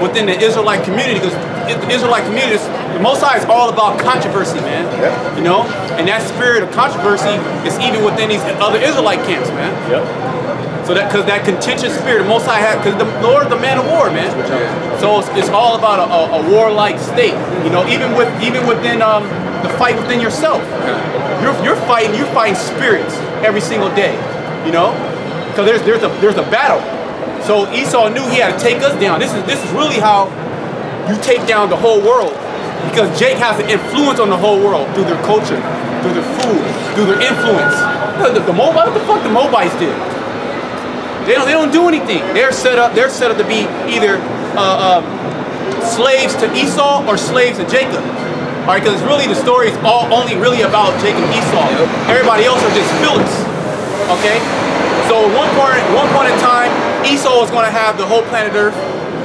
within the Israelite community, because the Israelite community, the Most High is all about controversy, man. Yep. You know, and that spirit of controversy is even within these other Israelite camps, man. Yep. So that, because that contentious spirit, the Most High had, because the Lord is the man of war, man. So it's all about a warlike state. You know, even within the fight within yourself, you're fighting spirits every single day. You know, because there's a battle. So Esau knew he had to take us down. This is really how you take down the whole world, because Jake has an influence on the whole world through their culture, through their food, through their influence. The Moabites, what the fuck the Moabites did? They don't do anything. They're set up to be either slaves to Esau or slaves to Jacob. All right, because really the story is only really about Jacob and Esau. Everybody else are just fillers. Okay. So at one point in time, Esau was going to have the whole planet Earth,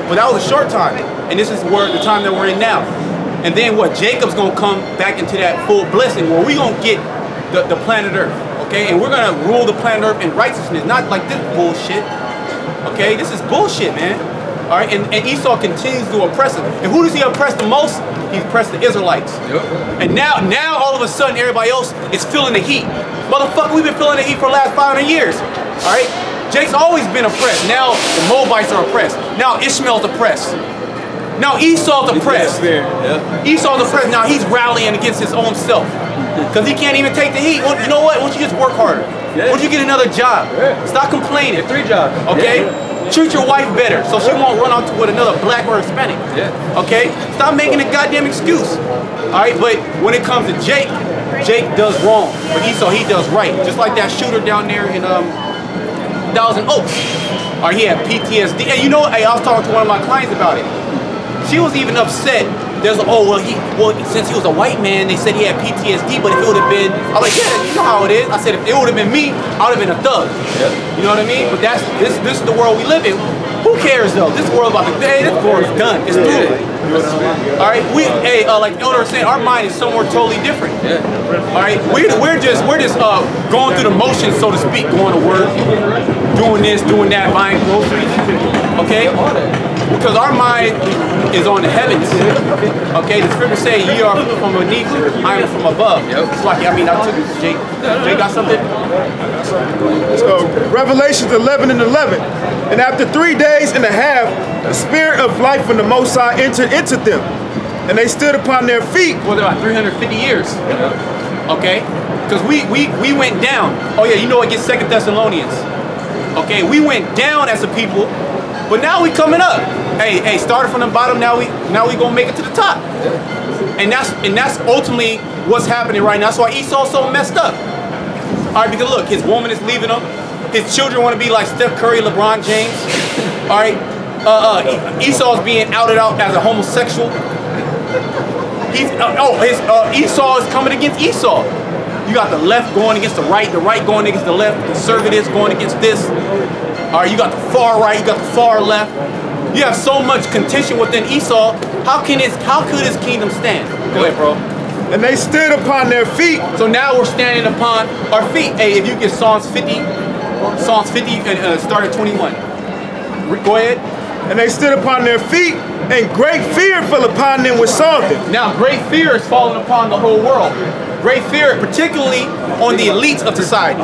but that was a short time, and this is the time that we're in now. And then what? Jacob's going to come back into that full blessing where we're going to get the planet Earth. Okay, and we're gonna rule the planet Earth in righteousness, not like this bullshit. Okay, this is bullshit, man. All right, and Esau continues to oppress him. And who does he oppress the most? He oppressed the Israelites. Yep. And now all of a sudden, everybody else is feeling the heat. Motherfucker, we've been feeling the heat for the last 500 years. All right, Jake's always been oppressed. Now the Moabites are oppressed. Now Ishmael's oppressed. Now Esau's oppressed. Esau's oppressed. Now he's rallying against his own self. Because he can't even take the heat. Well, you know what? Why don't you just work harder? Why don't you get another job? Stop complaining. 3 jobs. Okay? Treat your wife better so she won't run out with another black or Hispanic. Okay? Stop making a goddamn excuse. Alright, but when it comes to Jake does wrong. But Esau, he does right. Just like that shooter down there in Thousand Oaks. Alright, he had PTSD. And you know, I was talking to one of my clients about it. She was even upset. There's since he was a white man, they said he had PTSD, but if it would have been, I was like, yeah, you know how it is. I said, if it would have been me, I would have been a thug. You know what I mean? But this is the world we live in. Who cares though? This world about this world is done. It's through. All right, like the elder was saying, our mind is somewhere totally different. All right, we're just going through the motions, so to speak, going to work, doing this, doing that, buying groceries. Okay. Because our mind is on the heavens. Okay, the scripture say, ye are from beneath, I am from above. It's like, I took it to Jake. Jake got something? So, Revelations 11 and 11. And after 3 days and a half, the spirit of life from the Most High entered into them. And they stood upon their feet. Well, they're about 350 years. Okay? Because we went down. Oh yeah, you know what gets 2 Thessalonians. Okay, we went down as a people. But now we coming up. Hey, started from the bottom. Now we gonna make it to the top. And that's ultimately what's happening right now. That's why Esau's so messed up. All right, because look, his woman is leaving him. His children want to be like Steph Curry, LeBron James. All right, Esau's being outed out as a homosexual. Esau is coming against Esau. You got the left going against the right going against the left, conservatives going against this. All right, you got the far right, you got the far left. You have so much contention within Esau. How could his kingdom stand? Go ahead, bro. And they stood upon their feet. So now we're standing upon our feet. Hey, if you get Psalms 50 and start at 21. Go ahead. And they stood upon their feet, and great fear fell upon them which saw them. Now, great fear is falling upon the whole world. Great fear, particularly on the elites of society.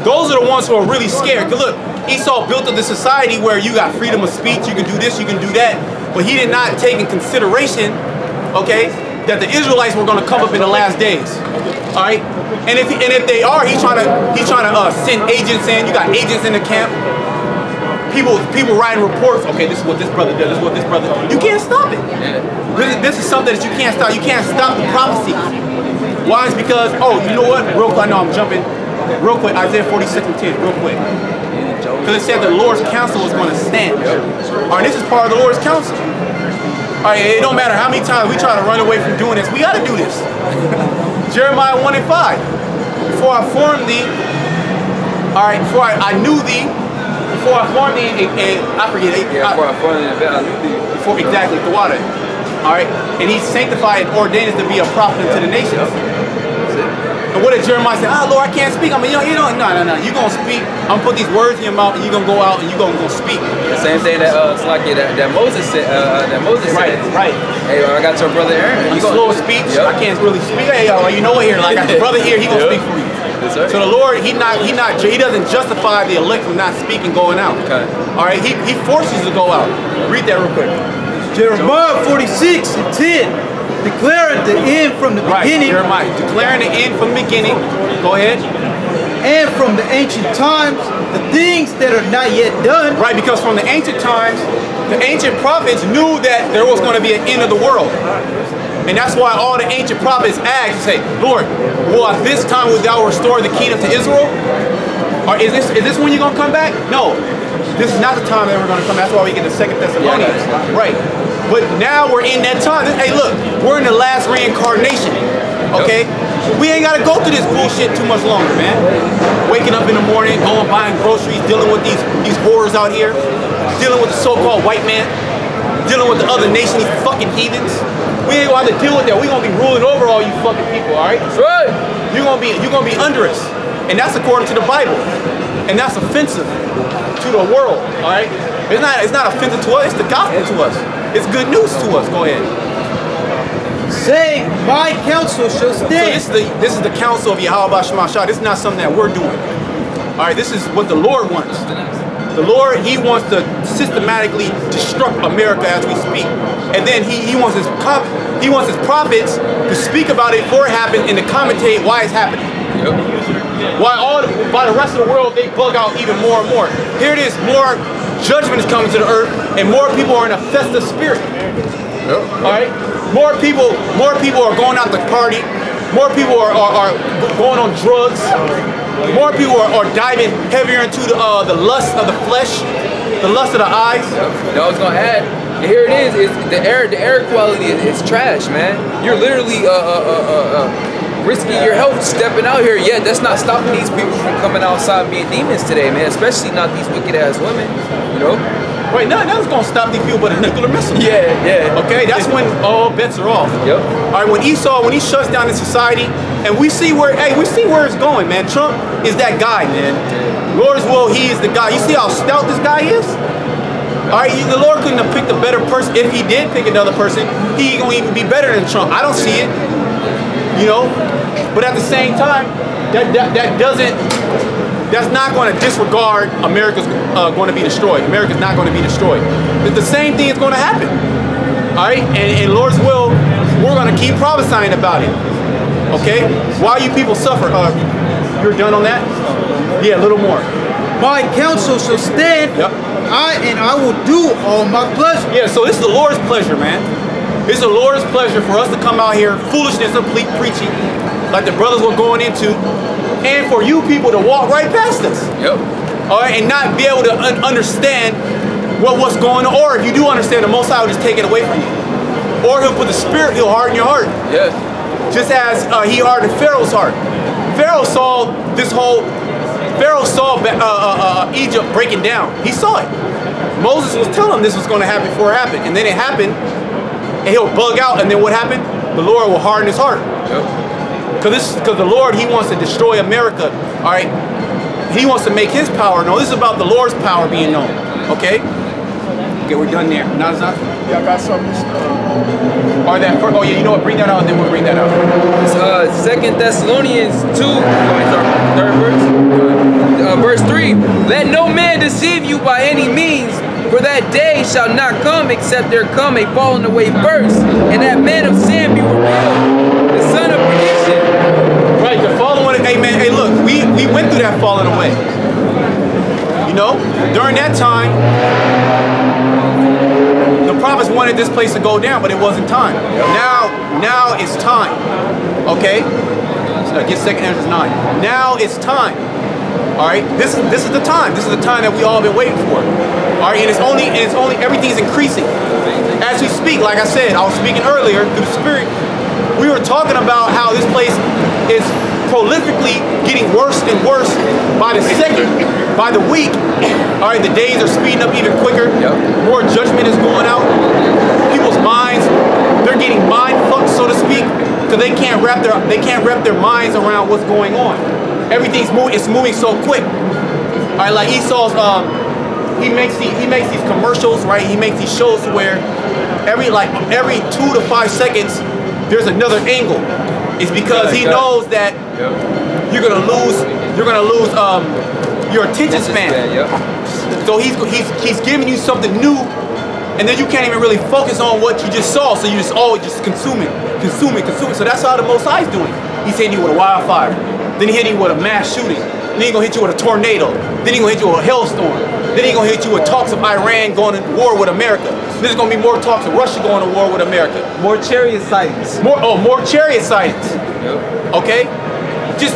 Those are the ones who are really scared. Because look, Esau built up this society where you got freedom of speech, you can do this, you can do that. But he did not take in consideration, okay, that the Israelites were going to come up in the last days. All right? And if they are, he's trying to send agents in. You got agents in the camp. People writing reports. Okay, this is what this brother does. This is what this brother does. You can't stop it. This is something that you can't stop. You can't stop the prophecy. Why? It's because, you know what? Real quick, I know I'm jumping. Real quick, Isaiah 46:10. Real quick. Because it said the Lord's counsel is going to stand. All right, this is part of the Lord's counsel. All right, it don't matter how many times we try to run away from doing this. We got to do this. Jeremiah 1 and 5. Before I formed thee, all right, before I knew thee, before I formed thee, I forget it. Before I formed thee, I knew thee. Before, exactly, the water. All right, and he sanctified and ordained us to be a prophet unto the nations. And what did Jeremiah say? Lord, I can't speak. I mean, no. You're going to speak. I'm going to put these words in your mouth, and you're going to go out and you're going to speak. The same thing that that Moses said. Right. Hey, I got your brother Aaron. I'm slow of speech. Yep. I can't really speak. Hey, you know what here? Like, I got your brother here. He going to speak for you. Yes, sir. So the Lord, he doesn't justify the elect from not speaking, going out. Okay. All right. He forces you to go out. Read that real quick. Jeremiah 46:10. Declaring the end from the beginning. Jeremiah, declaring the end from the beginning. Go ahead. And from the ancient times, the things that are not yet done. Right, because from the ancient times, the ancient prophets knew that there was going to be an end of the world. And that's why all the ancient prophets asked and say, Lord, will at this time wilt thou restore the kingdom to Israel? Or is this when you're going to come back? No. This is not the time that we're going to come. That's why we get the 2 Thessalonians. Right. But now we're in that time. Hey, look, we're in the last reincarnation. Okay? We ain't got to go through this bullshit too much longer, man. Waking up in the morning, going buying groceries, dealing with these horrors out here, dealing with the so-called white man, dealing with the other nation, these fucking heathens. We ain't going to have to deal with that. We're going to be ruling over all you fucking people, all right? That's right. You're going to be under us. And that's according to the Bible. And that's offensive to the world, all right? It's not offensive to us, it's the gospel to us. It's good news to us. Go ahead. Saying, my counsel shall stand. So this is the counsel of Yahweh Shema Shah. This is not something that we're doing. All right, this is what the Lord wants. The Lord, he wants to systematically destruct America as we speak. And then he wants his prophets to speak about it before it happens and to commentate why it's happening. Yep. Why the rest of the world, they bug out even more and more. Here it is, more judgment is coming to the earth, and more people are in a festive spirit. Yep. All right, more people are going out to party. More people are going on drugs. More people are diving heavier into the lust of the flesh, the lust of the eyes. No, I was gonna add. Here it is. The air quality is trash, man. You're literally risking your health stepping out here. Yeah, that's not stopping these people from coming outside being demons today, man. Especially not these wicked ass women, you know. Right, nothing's gonna stop these people but a nuclear missile. Yeah. Okay, that's when all bets are off. Yep. All right, when he shuts down the society, and we see where it's going, man. Trump is that guy, man. Lord's will, he is the guy. You see how stout this guy is? All right, the Lord couldn't have picked a better person. If he did pick another person, he ain't gonna even be better than Trump. I don't see it. You know, but at the same time, that's not going to disregard America's going to be destroyed. America's not going to be destroyed. The same thing is going to happen. All right, and Lord's will, we're going to keep prophesying about it. Okay, why you people suffer? You're done on that? Yeah, a little more. My counsel shall stand. Yep. I will do all my pleasure. Yeah, so this is the Lord's pleasure, man. It's the Lord's pleasure for us to come out here, foolishness and preaching, like the brothers were going into, and for you people to walk right past us. Yep. All right, and not be able to understand what's going on. Or if you do understand, the Most High will just take it away from you. Or he'll put the spirit, he'll harden your heart. Yes. Just as he hardened Pharaoh's heart. Pharaoh saw Egypt breaking down. He saw it. Moses was telling him this was going to happen before it happened. And then it happened, and he'll bug out, and then what happened? The Lord will harden his heart. Yep. Because the Lord, he wants to destroy America, all right? He wants to make his power known. This is about the Lord's power being known, okay? Okay, we're done there. Now it's not. Yeah, I got something. Or that first, you know what? Bring that out, and then we'll bring that out. It's 2 Thessalonians 2, third verse 3. Let no man deceive you by any means, for that day shall not come except there come a falling away first, and that man of sin be revealed, the son of perdition. Right, the falling away. Hey man, hey look, we went through that falling away. You know, during that time, the prophets wanted this place to go down, but it wasn't time. Now it's time. Okay? So get 2 Ezra 9. Now it's time. Alright? This is the time. This is the time that we all been waiting for. Alright, and it's only everything's increasing. As we speak, like I said, I was speaking earlier through the Spirit. We were talking about how this place is prolifically getting worse and worse by the second, by the week. All right, the days are speeding up even quicker. Yep. More judgment is going out. People's minds, they're getting mind fucked, so to speak, because because they can't wrap their minds around what's going on. Everything's moving. It's moving so quick. All right, like Esau's he makes these commercials, right? He makes these shows where every 2 to 5 seconds there's another angle. It's because he knows that you're gonna lose your attention span. So he's giving you something new, and then you can't even really focus on what you just saw. So you just always just consuming. So that's how the Most High is doing. He's hitting you with a wildfire, then he hitting you with a mass shooting, then he gonna hit you with a tornado, then he gonna hit you with a hailstorm, then he gonna hit you with talks of Iran going to war with America. There's gonna be more talks of Russia going to war with America. More chariot sightings. More chariot sightings. Okay, just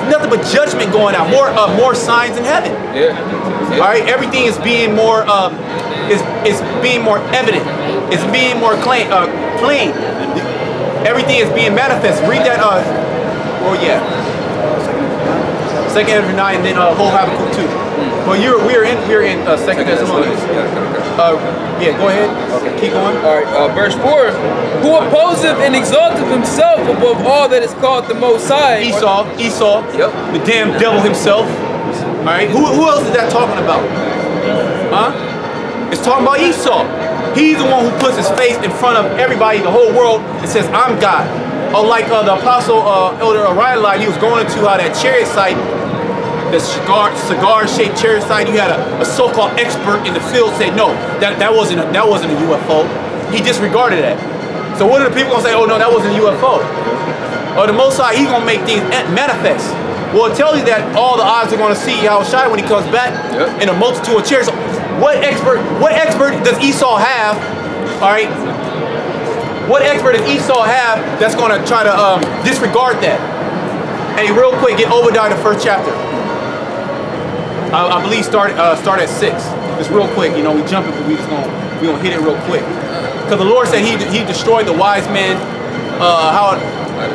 nothing but judgment going out. More signs in heaven. All right, everything is being more is being more evident. It's being more plain. Everything is being manifest. Read that. Second Ezra 9, and then whole Habakkuk 2. Well, we're in Second Thessalonians. Yeah, go ahead. Okay, keep going. All right, verse 4. Who opposeth and exalteth himself above all that is called the Most High? Esau. Yep. The damn devil himself. All right. Who else is that talking about? Huh? It's talking about Esau. He's the one who puts his face in front of everybody, the whole world, and says, "I'm God." Oh, like the apostle Elder Orion, he was going into how that chariot site, the cigar-shaped chariot site. You had a so-called expert in the field say, "No, that wasn't a UFO." He disregarded that. So what are the people gonna say? "Oh no, that wasn't a UFO." Or the Most High, he's gonna make things manifest. Well, it tells you that all the eyes are gonna see Yahushua when he comes back in a multitude of chariots. What expert does Esau have? All right. What expert does Esau have that's going to try to disregard that? Hey, real quick, get Obadiah the 1st chapter. I believe start at 6. Just real quick, you know, we jumping, but we gonna hit it real quick. Because the Lord said he destroyed the wise men.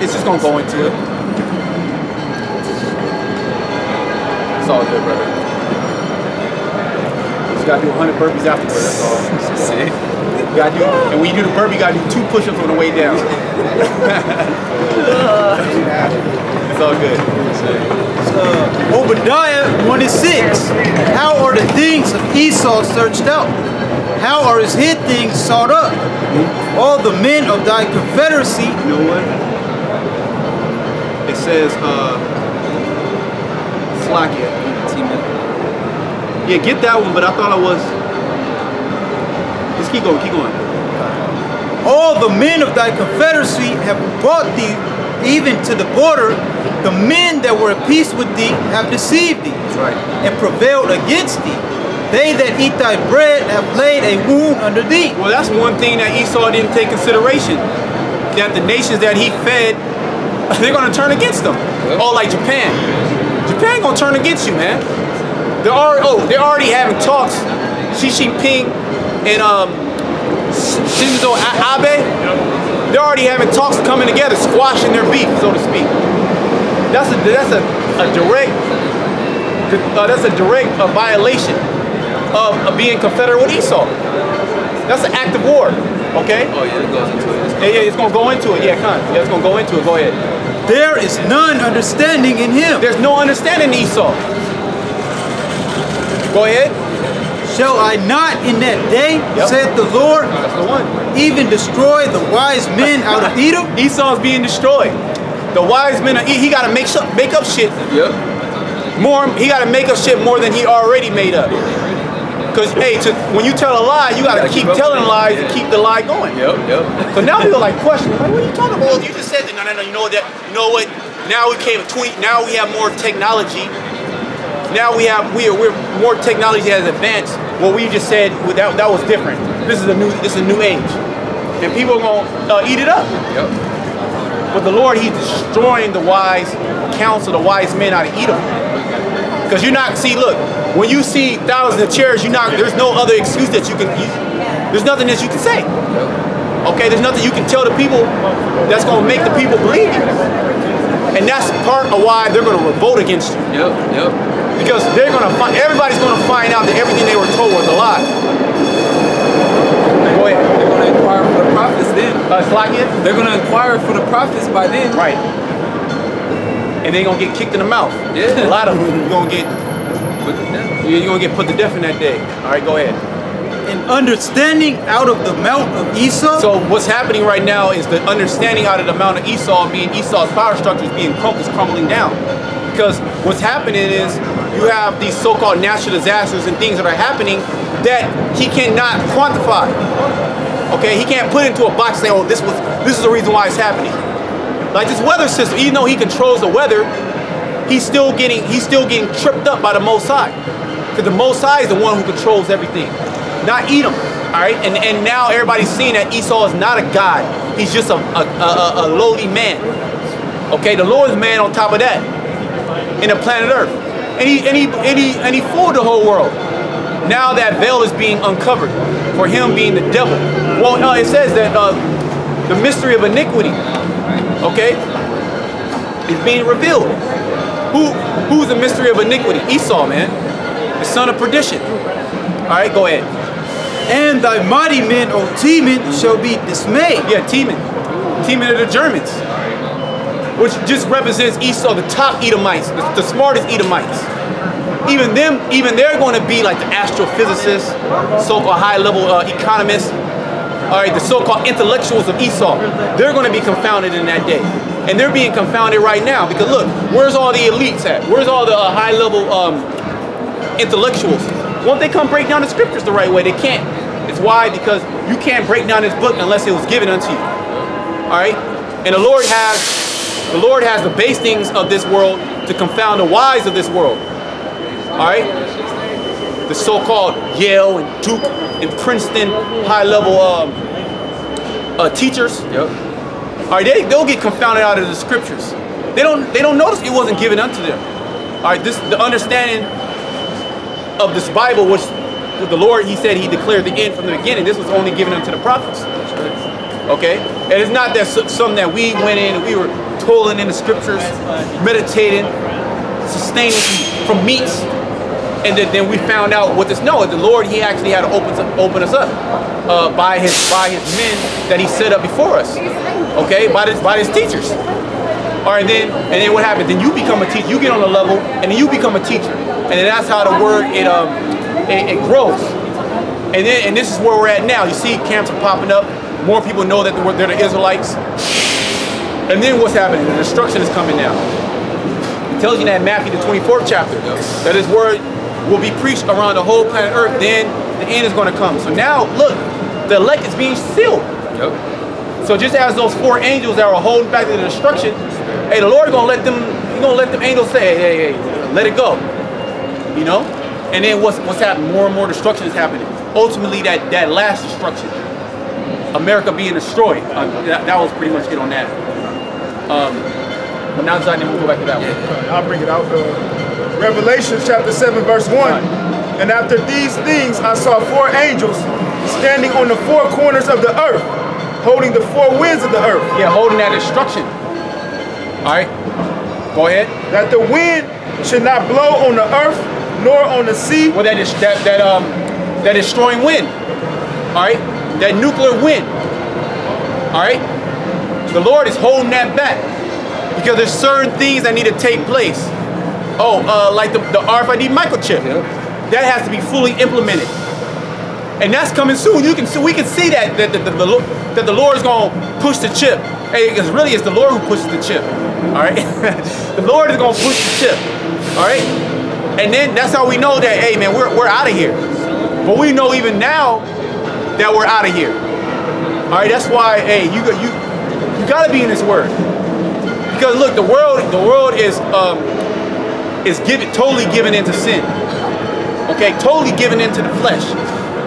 It's just gonna go into it. It's all good, brother. You just gotta do 100 burpees afterwards. That's all. See? You gotta do, and when you do the burpee, you gotta do 2 push-ups on the way down. It's all good. Obadiah 1:6. How are the things of Esau searched out? How are his hid things sought up? All the men of thy confederacy. You know what? It says, Slakia. Yeah, get that one, but I thought I was. Just keep going, keep going. All the men of thy confederacy have brought thee even to the border. The men that were at peace with thee have deceived thee, Right. and prevailed against thee. They that eat thy bread have laid a wound under thee. Well, that's one thing that Esau didn't take consideration. That the nations that he fed, they're going to turn against them. Oh, like Japan. Japan going to turn against you, man. They're already having talks. Xi Jinping and Shinzo Abe, they're already having talks coming together, squashing their beef, so to speak. That's a direct violation of being confederate with Esau. That's an act of war. Okay. Oh yeah, it goes into it. Yeah, it's gonna go into it. Yeah, it's gonna go into it. Go ahead. There is none understanding in him. There's no understanding in Esau. Go ahead. Shall I not in that day, saith the Lord, That's the one. even destroy the wise men out of Edom? Esau's being destroyed. The wise men, he got to make up shit. Yep. More, he got to make up shit more than he already made up. Because hey, when you tell a lie, you got to keep telling lies to keep the lie going. Yep. So now people like question, like, what are you talking about? Well, you just said that. No. You know what? Now we came now we have more technology. Now we're more technology has advanced. What we just said that was different. This is a new age, and people are gonna eat it up. Yep. But the Lord, He's destroying the wise counsel, the wise men out of Edom. Because look, when you see thousands of chariots, there's no other excuse that you can use. There's nothing that you can say. Okay, there's nothing you can tell the people that's gonna make the people believe you. And that's part of why they're gonna revolt against you. Yep. Because everybody's gonna find out that everything they were told was a lie. Go ahead. They're gonna inquire for the prophets then. Slakia? They're going to inquire for the prophets by then. Right. And they're going to get kicked in the mouth. Yeah. A lot of them, you're going to get put to death in that day. All right, go ahead. And understanding out of the mount of Esau. So what's happening right now is the understanding out of the mount of Esau, being Esau's power structure is crumbling down. Because what's happening is you have these so-called natural disasters and things that are happening that he cannot quantify. Okay, he can't put into a box saying, oh, this is the reason why it's happening. Like this weather system, even though he controls the weather, he's still getting tripped up by the Most High. Because the Most High is the one who controls everything, not Edom. All right, and now everybody's seeing that Esau is not a god. He's just a lowly man. Okay, the Lord is man on top of that, in the planet Earth, and he fooled the whole world. Now that veil is being uncovered for him being the devil. Well, it says that the mystery of iniquity, okay, is being revealed. Who's the mystery of iniquity? Esau, man, the son of perdition. All right, go ahead. And thy mighty men, O Teman, shall be dismayed. Yeah, Teman. Teman are the Germans, which just represents Esau, the top Edomites, the smartest Edomites. Even they're going to be like the astrophysicists, so-called high-level economists, all right, the so-called intellectuals of Esau. They're going to be confounded in that day. And they're being confounded right now because look, where's all the elites at? Where's all the high-level intellectuals? Won't they come break down the scriptures the right way? They can't. It's why? Because you can't break down this book unless it was given unto you. All right? And the Lord has the base things of this world to confound the wise of this world. All right? The so-called Yale and Duke and Princeton high-level teachers. Yep. All right, they'll get confounded out of the scriptures. They don't notice it wasn't given unto them. All right, the understanding of this Bible, which the Lord, he said he declared the end from the beginning. This was only given unto the prophets. Okay? And it's not that something that we went in and we were toiling in the scriptures, meditating, sustaining from meats, and then we found out what this. No, the Lord, he actually had to open us up by his men that he set up before us. Okay? By his teachers. All right, and then what happens? Then you become a teacher. You get on the level, and then you become a teacher. And then that's how the word it grows. And this is where we're at now. You see, camps are popping up. More people know that they're the Israelites. And then what's happening? The destruction is coming now. It tells you that in Matthew the 24th chapter that his word will be preached around the whole planet Earth. Then the end is going to come. So now, look, the elect is being sealed. Yep. So just as those 4 angels that were holding back the destruction, hey, the Lord gonna let them angels say, hey, let it go. You know? And then what's happening? More and more destruction is happening. Ultimately, that last destruction, America being destroyed, that was pretty much it on that. But now then we'll go back to that one. I'll bring it out. Revelation chapter 7, verse 1. And after these things, I saw 4 angels standing on the 4 corners of the earth, holding the 4 winds of the earth. Yeah, holding that destruction. All right, go ahead. That the wind should not blow on the earth nor on the sea. Well, that destroying wind. All right, that nuclear wind. All right, the Lord is holding that back because there's certain things that need to take place. Oh, like the RFID microchip. Yeah. That has to be fully implemented, and that's coming soon. We can see that the Lord is going to push the chip. Hey, because really it's the Lord who pushes the chip. All right, the Lord is going to push the chip. All right, and then that's how we know that, hey man, we're out of here. But we know even now that we're out of here. All right, that's why, hey, you got to be in this word, because look, the world is totally given into sin. Okay, totally given into the flesh.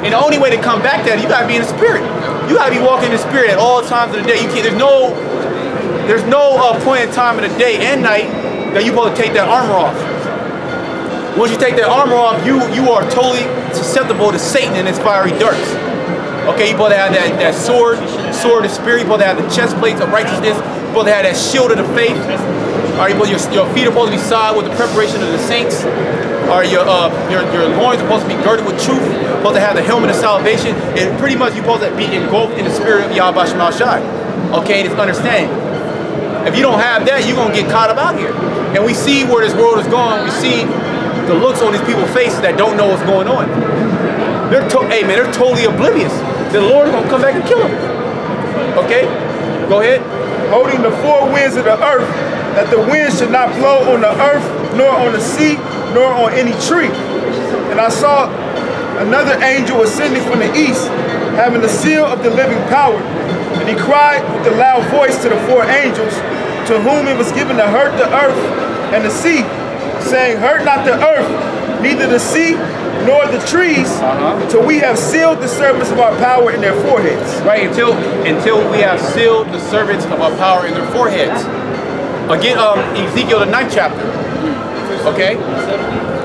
And the only way to come back to that, you gotta be in the spirit. You gotta be walking in the spirit at all times of the day. You can't. There's no point in time of the day and night that you're supposed to take that armor off. Once you take that armor off, you are totally susceptible to Satan and his fiery darts. Okay, you're supposed to have that sword of the spirit. You're supposed to have the chest plates of righteousness. You're supposed to have that shield of the faith. All right, your feet are supposed to be shod with the preparation of the saints. Or your loins are supposed to be girded with truth. You're supposed to have the helmet of salvation. And pretty much you're supposed to be engulfed in the spirit of Yahweh Shema Shai. Okay, it's understanding. If you don't have that, you're gonna get caught up out here. And we see where this world is going. We see the looks on these people's faces that don't know what's going on. Hey man, they're totally oblivious. The Lord is gonna come back and kill them. Okay, go ahead. Holding the four winds of the earth, that the wind should not blow on the earth, nor on the sea, nor on any tree. And I saw another angel ascending from the east, having the seal of the living power. And he cried with a loud voice to the four angels, to whom it was given to hurt the earth and the sea, saying, hurt not the earth, neither the sea, nor the trees, till we have sealed the servants of our power in their foreheads. Right, until we have sealed the servants of our power in their foreheads. Again, Ezekiel the 9th chapter. Okay?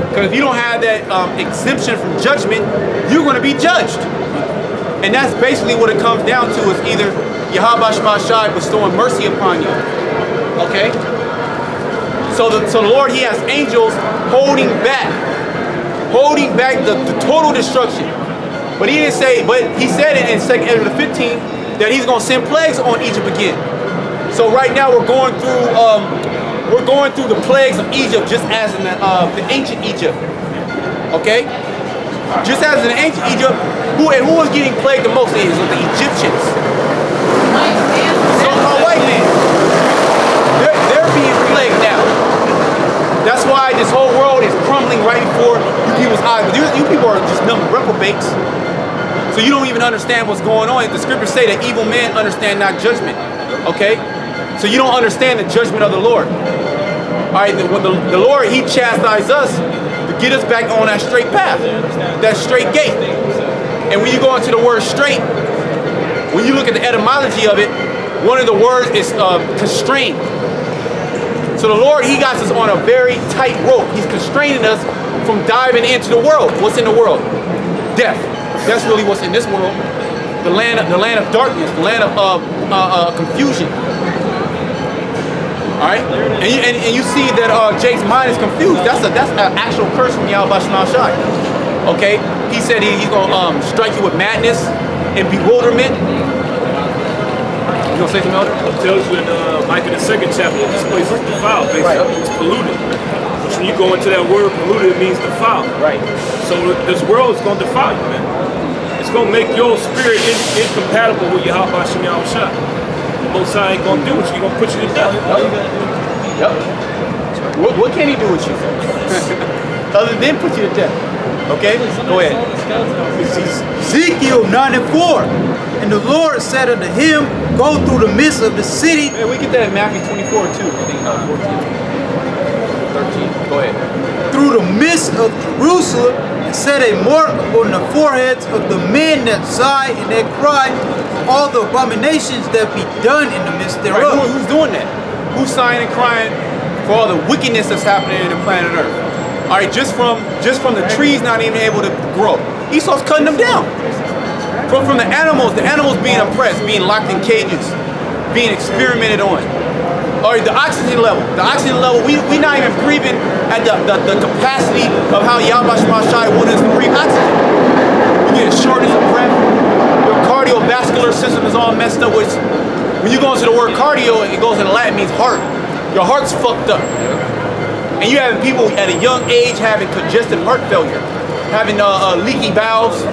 Because if you don't have that exemption from judgment, you're going to be judged. And that's basically what it comes down to, is either Yahweh Shai bestowing mercy upon you. Okay? So the Lord, he has angels holding back the total destruction. But he didn't say, but he said it in 2nd Ezra 15 that he's going to send plagues on Egypt again. So right now we're going through the plagues of Egypt, just as in the ancient Egypt. Okay? Just as in the ancient Egypt, who was getting plagued the most? It was the Egyptians. So-called white men. They're being plagued now. That's why this whole world is crumbling right before you people's eyes. But you people are just numb reprobates. So you don't even understand what's going on. The scriptures say that evil men understand not judgment. Okay? So you don't understand the judgment of the Lord. Alright, when the Lord, he chastises us to get us back on that straight path. That straight gate. And when you go into the word straight, when you look at the etymology of it, one of the words is constrained. So the Lord, he got us on a very tight rope. He's constraining us from diving into the world. What's in the world? Death. That's really what's in this world. The land of darkness, the land of confusion. All right, and you see that Jake's mind is confused. That's an actual curse from Yahweh Shai. Okay, he said he's gonna strike you with madness and bewilderment. You gonna say something, Elder? It tells you in Micah the 2nd chapter, this place is defiled, basically. Right. It's polluted. Which when you go into that word polluted, it means defiled. Right. So this world is gonna defile you, man. It's gonna make your spirit incompatible with Yahweh Shem Yahushua. The Most High ain't gonna do with you. He's gonna put you to death. Yep. What can he do with you? Other than put you to death. Okay, go ahead. Ezekiel 9:4. And the Lord said unto him, go through the midst of the city. Hey, we get that in Matthew 24 too. I think 13. Go ahead. Through the midst of Jerusalem, and set a mark upon the foreheads of the men that sigh and that cry, all the abominations that be done in the midst thereof. Right, who's doing that? Who's sighing and crying for all the wickedness that's happening in the planet Earth? All right, just from the trees not even able to grow. Esau's cutting them down. From the animals being oppressed, being locked in cages, being experimented on. All right, the oxygen level, we not even breathing at the capacity of how Yahweh Shai wanted us to breathe oxygen. You get shortness of breath. Your cardiovascular system is all messed up, which when you go into the word cardio, it goes in Latin, means heart. Your heart's fucked up. And you having people at a young age having congestive heart failure, having leaky valves.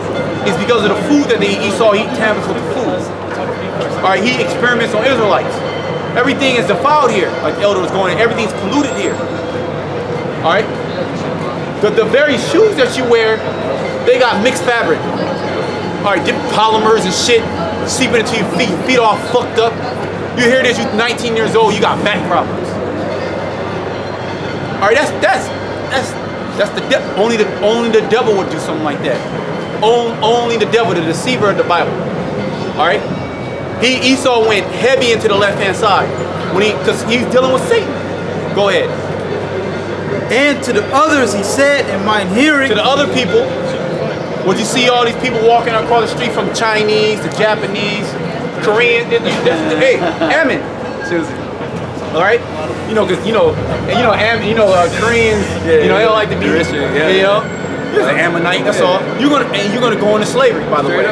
It's because of the food that they eat. Esau eat tablets with the food. All right, he experiments on Israelites. Everything is defiled here, like the elder was going, everything's polluted here. All right, the very shoes that you wear, they got mixed fabric. All right, different polymers and shit seeping into your feet all fucked up. You hear this, you're 19 years old, you got back problems. All right, that's the devil. Only the devil would do something like that. Only the devil, the deceiver of the Bible. All right, Esau went heavy into the left-hand side because he's dealing with Satan. Go ahead. And to the others he said in mine hearing. To the other people, would you see all these people walking across the street from Chinese to Japanese, Korean? Hey, Ammon. All right, because Koreans, they don't like to be rich, you know. You're an Ammonite, that's all. You're gonna go into slavery, by the way.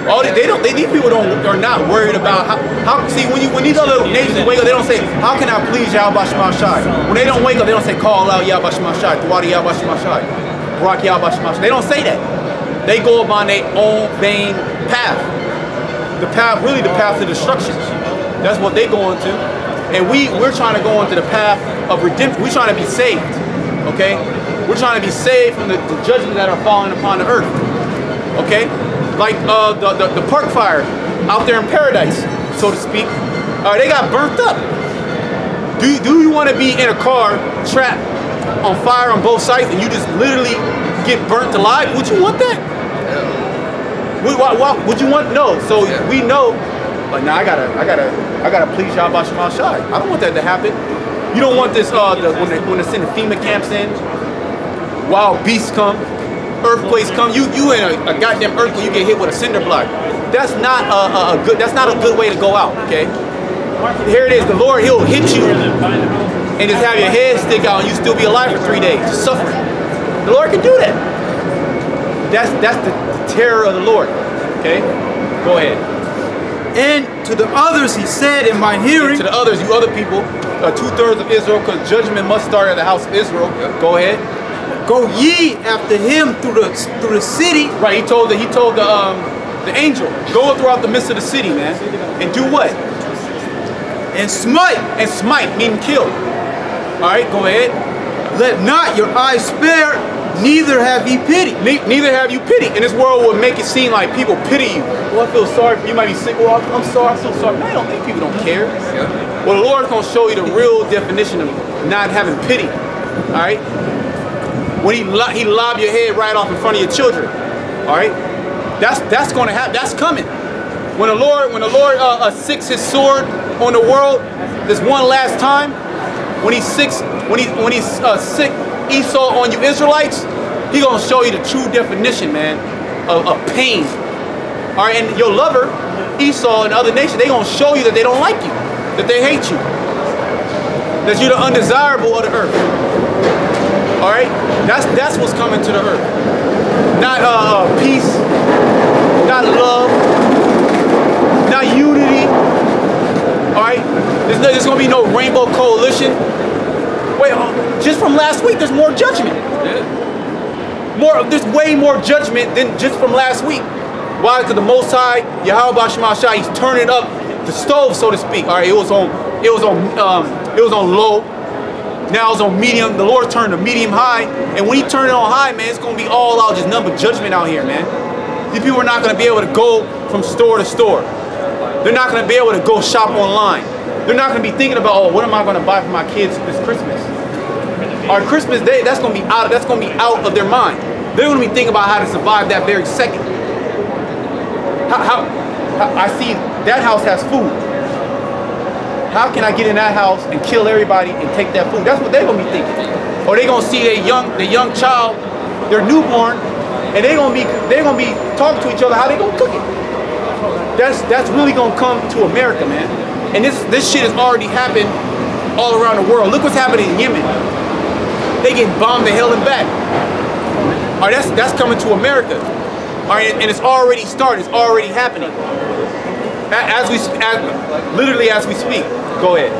These people are not worried about how. See, when these other nations wake up, they don't say, "How can I please Yahweh Shema Shai?" When they don't wake up, they don't say, "Call out Yahweh Shema Shai, Tawadi Yahweh Shema Shai, Barak Yahweh Shema Shai." They don't say that. They go upon their own vain path. The path, really, the path to destruction. That's what they go into, and we're trying to go into the path of redemption. We're trying to be saved. Okay, we're trying to be saved from the judgment that are falling upon the earth. Okay. Like the park fire out there in paradise, so to speak. They got burnt up. Do you want to be in a car trapped on fire on both sides and you just literally get burnt alive? Would you want that? Why would you want? No. So we know. Like, nah, I gotta please Yahweh Shema Shai. I don't want that to happen. You don't want this. When they send the FEMA camps in, wild beasts come. Earthquakes come, you in a goddamn earthquake, you get hit with a cinder block. That's not a good way to go out. Okay, here it is. The Lord, He'll hit you and just have your head stick out, and you still be alive for 3 days, just suffering. The Lord can do that. That's the terror of the Lord. Okay, go ahead. And to the others He said in my hearing. And to the others, you other people, 2/3 of Israel, because judgment must start at the house of Israel. Go ahead. Go ye after him through the city. Right, he told the angel, go throughout the midst of the city, man, and do what? And smite. And smite, meaning kill. All right, go ahead. Let not your eyes spare, neither have ye pity. Neither have you pity. And this world will make it seem like people pity you. Well, I feel sorry for you. You might be sick. Well, I'm sorry. I feel sorry. Man, I don't think people don't care. Yeah. Well, the Lord's gonna show you the real definition of not having pity. All right. When he lob your head right off in front of your children, all right, that's going to happen. That's coming. When the Lord sicks His sword on the world, this one last time, when he's sick Esau on you Israelites, He gonna show you the true definition, man, of pain. All right, and your lover Esau and other nations, they gonna show you that they don't like you, that they hate you, that you're the undesirable of the earth. All right, that's what's coming to the earth. Not peace, not love, not unity. All right, there's gonna be no rainbow coalition. Wait, just from last week, there's more judgment. There's way more judgment than just from last week. Why? Because the Most High, Yahweh Shema Shai, He's turning up the stove, so to speak. All right, it was on low. Now it's on medium. The Lord turned to medium high, and when He turned it on high, man, it's gonna be all out, just nothing but judgment out here, man. These people are not gonna be able to go from store to store. They're not gonna be able to go shop online. They're not gonna be thinking about, oh, what am I gonna buy for my kids this Christmas? Or Christmas Day, that's gonna be out of their mind. They're gonna be thinking about how to survive that very second. How I see that house has food. How can I get in that house and kill everybody and take that food? That's what they're gonna be thinking. Or they're gonna see the young child, their newborn, and they're gonna be talking to each other how they gonna cook it. That's really gonna come to America, man. And this shit has already happened all around the world. Look what's happening in Yemen. They get bombed to hell and back. All right, that's coming to America. All right, and it's already started. It's already happening. Literally as we speak. Go ahead.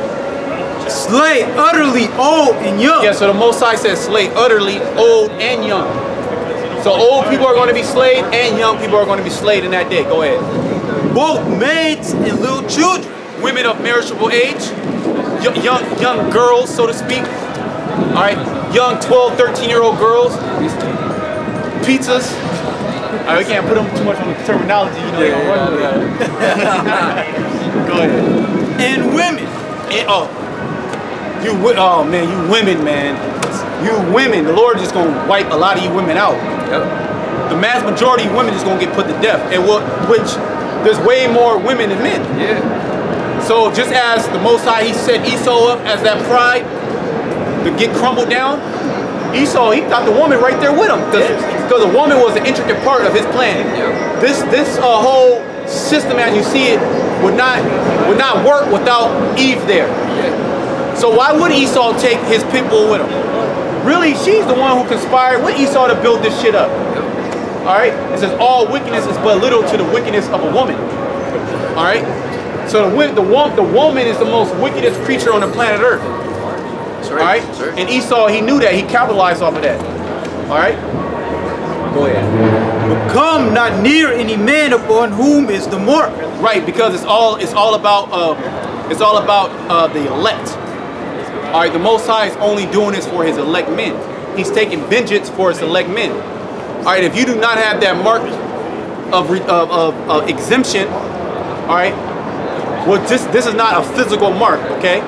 Slay utterly old and young. Yeah, so the Most High says slay utterly old and young. So old people are going to be slayed and young people are going to be slayed in that day. Go ahead. Both maids and little children. Women of marriageable age. Young girls, so to speak. All right. Young 12, 13-year-old girls. Pizzas. All right, we can't put them too much on the terminology, you know, they don't run with that. Go ahead. And women. And, you women, man. You women, the Lord is going to wipe a lot of you women out. Yep. The mass majority of women is going to get put to death. And which there's way more women than men. Yeah. So just as the Most High, He set Esau up as that pride to get crumbled down, Esau, he got the woman right there with him, because the woman was an intricate part of his plan. Yeah. This whole system, as you see it, would not work without Eve there. Yeah. So why would Esau take his pit bull with him? Really, she's the one who conspired with Esau to build this shit up. Yeah. All right, it says all wickedness is but little to the wickedness of a woman. All right, so the woman is the most wickedest creature on the planet Earth. All right, and Esau, he knew that. He capitalized off of that. All right, go ahead. But come not near any man upon whom is the mark. Right, because it's all about the elect. All right, the Most High is only doing this for his elect men. He's taking vengeance for his elect men. All right, if you do not have that mark of exemption, all right, well, this is not a physical mark, okay?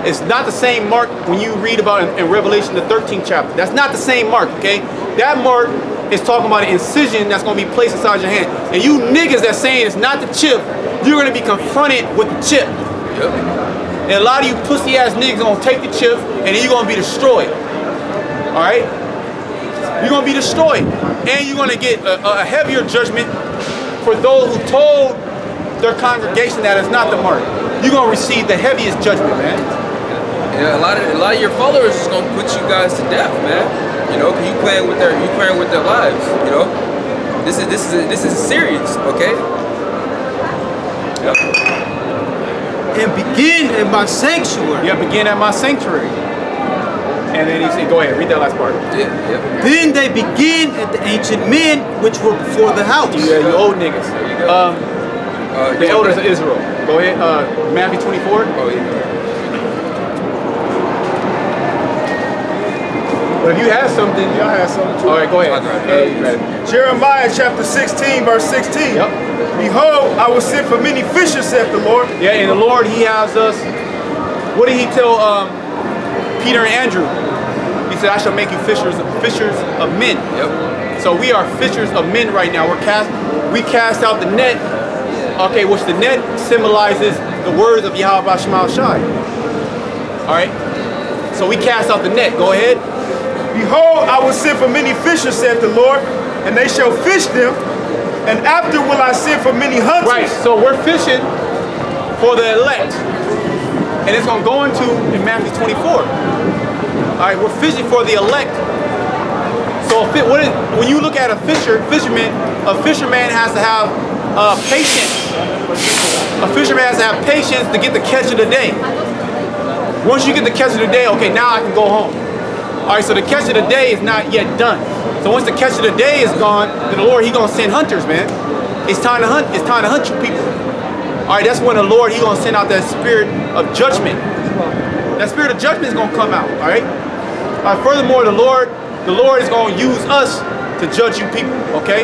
It's not the same mark when you read about in Revelation, the 13th chapter. That's not the same mark, okay? That mark is talking about an incision that's going to be placed inside your hand. And you niggas that saying it's not the chip, you're going to be confronted with the chip. Yep. And a lot of you pussy ass niggas going to take the chip and then you're going to be destroyed. All right? You're going to be destroyed. And you're going to get a heavier judgment for those who told their congregation that it's not the mark. You're going to receive the heaviest judgment, man. Yeah, a lot of your followers is gonna put you guys to death, man. You know, cause you playing with their lives. You know, this is serious, okay? Yep. And begin at my sanctuary. Yeah, begin at my sanctuary. And then he said, go ahead, read that last part. Yeah. Then they begin at the ancient men which were before the house. Yeah, you old niggas. The elders of Israel. Go ahead. Matthew 24. Oh yeah. Well, if you have something, Y'all have something too. all right, go ahead. Jeremiah chapter 16, verse 16. Yep. Behold, I will send for many fishers, saith the Lord. Yeah, and the Lord, he has us. What did he tell Peter and Andrew? He said, I shall make you fishers of men. Yep. So we are fishers of men right now. We cast out the net, okay, which the net symbolizes the words of Yahweh Shema Shai. All right? So we cast out the net. Go ahead. Behold, I will send for many fishers, saith the Lord, and they shall fish them, and after will I send for many hunters. Right, so we're fishing for the elect. And it's going to go into in Matthew 24. All right, we're fishing for the elect. So when you look at a fisherman has to have patience. A fisherman has to have patience to get the catch of the day. Once you get the catch of the day, okay, now I can go home. All right, so the catch of the day is not yet done. So once the catch of the day is gone, then the Lord, he gonna send hunters, man. It's time to hunt. It's time to hunt you people. All right, that's when the Lord, he gonna send out that spirit of judgment. That spirit of judgment is gonna come out. All right. Furthermore, the Lord is gonna use us to judge you people. Okay.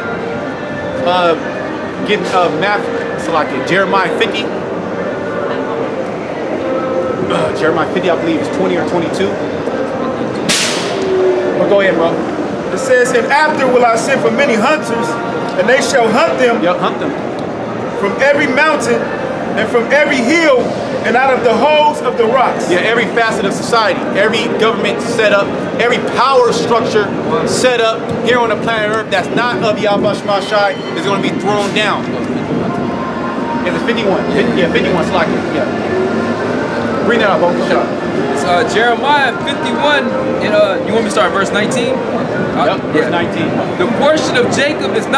Get Matthew, like Jeremiah 50. Jeremiah 50, I believe, is 20 or 22. But go ahead, bro. It says, and after will I send for many hunters, and they shall hunt them, Yep, hunt them. From every mountain and from every hill and out of the holes of the rocks. Yeah, every facet of society, every government set up, every power structure set up here on the planet Earth that's not of Yahweh Shema Shai is going to be thrown down. Yeah, there's 51. Yeah, 51 slacking. Yeah. Bring that up, Uncle Shah. It's Jeremiah 51, and you want me to start at verse 19? Yep, verse 19. The portion of Jacob is not